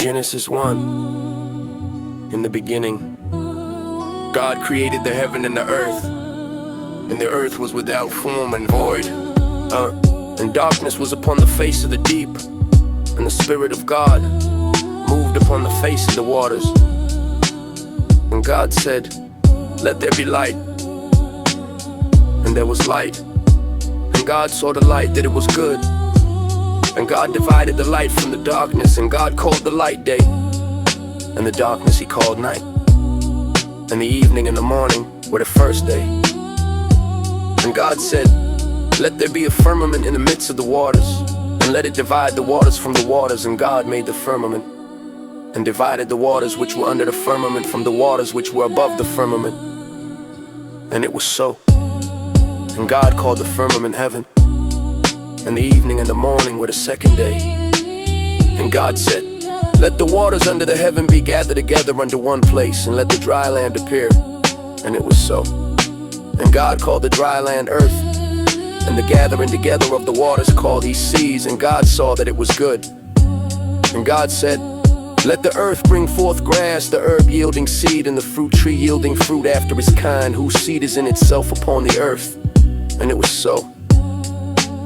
Genesis 1. In the beginning, God created the heaven and the earth, and the earth was without form and void, and darkness was upon the face of the deep, and the Spirit of God moved upon the face of the waters. And God said, "Let there be light." And there was light. And God saw the light, that it was good. And God divided the light from the darkness, and God called the light day, and the darkness he called night. And the evening and the morning were the first day. And God said, "Let there be a firmament in the midst of the waters, and let it divide the waters from the waters." And God made the firmament, and divided the waters which were under the firmament from the waters which were above the firmament. And it was so. And God called the firmament heaven. And the evening and the morning were the second day. And God said, "Let the waters under the heaven be gathered together unto one place, and let the dry land appear." And it was so. And God called the dry land earth, and the gathering together of the waters called he seas. And God saw that it was good. And God said, "Let the earth bring forth grass, the herb yielding seed, and the fruit tree yielding fruit after his kind, whose seed is in itself upon the earth." And it was so.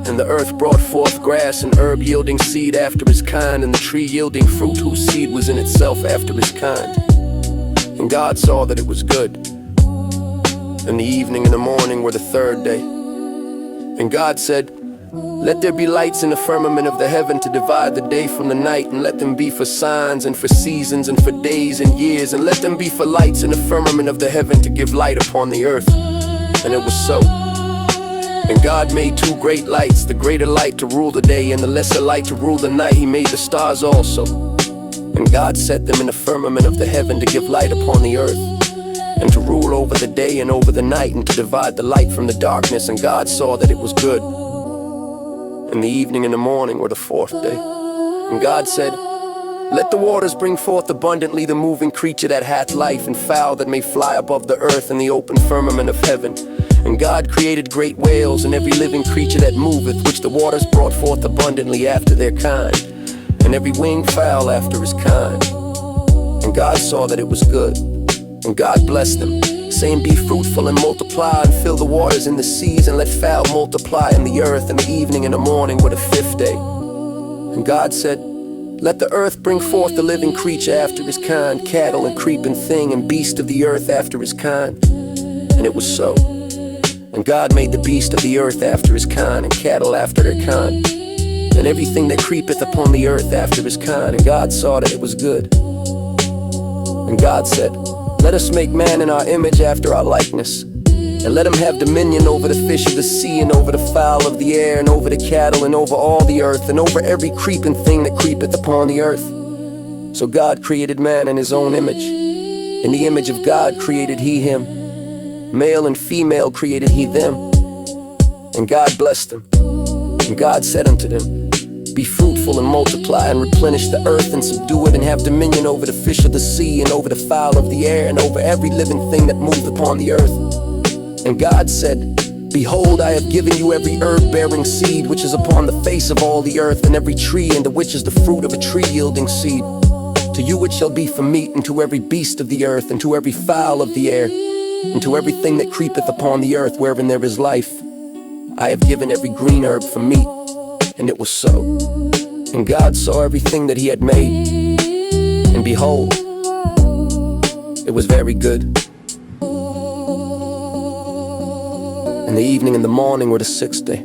And the earth brought forth grass and herb yielding seed after his kind, and the tree yielding fruit whose seed was in itself after his kind. And God saw that it was good. And the evening and the morning were the third day. And God said, "Let there be lights in the firmament of the heaven to divide the day from the night, and let them be for signs and for seasons and for days and years, and let them be for lights in the firmament of the heaven to give light upon the earth." And it was so. And God made two great lights, the greater light to rule the day, and the lesser light to rule the night. He made the stars also. And God set them in the firmament of the heaven to give light upon the earth, and to rule over the day and over the night, and to divide the light from the darkness. And God saw that it was good. And the evening and the morning were the fourth day. And God said, "Let the waters bring forth abundantly the moving creature that hath life, and fowl that may fly above the earth in the open firmament of heaven." And God created great whales and every living creature that moveth, which the waters brought forth abundantly after their kind, and every winged fowl after his kind. And God saw that it was good. And God blessed them, saying, "Be fruitful and multiply, and fill the waters in the seas, and let fowl multiply in the earth." And the evening and the morning were the fifth day. And God said, "Let the earth bring forth the living creature after his kind, cattle and creeping thing, and beast of the earth after his kind." And it was so. And God made the beast of the earth after his kind, and cattle after their kind, and everything that creepeth upon the earth after his kind. And God saw that it was good. And God said, "Let us make man in our image after our likeness, and let him have dominion over the fish of the sea, and over the fowl of the air, and over the cattle, and over all the earth, and over every creeping thing that creepeth upon the earth." So God created man in his own image. In the image of God created he him. Male and female created he them. And God blessed them. And God said unto them, "Be fruitful and multiply, and replenish the earth, and subdue it, and have dominion over the fish of the sea, and over the fowl of the air, and over every living thing that moveth upon the earth." And God said, "Behold, I have given you every herb-bearing seed which is upon the face of all the earth, and every tree in the which is the fruit of a tree yielding seed. To you it shall be for meat, and to every beast of the earth, and to every fowl of the air, and to everything that creepeth upon the earth wherein there is life. I have given every green herb for meat." And it was so. And God saw everything that he had made, and behold, it was very good. And the evening and the morning were the sixth day.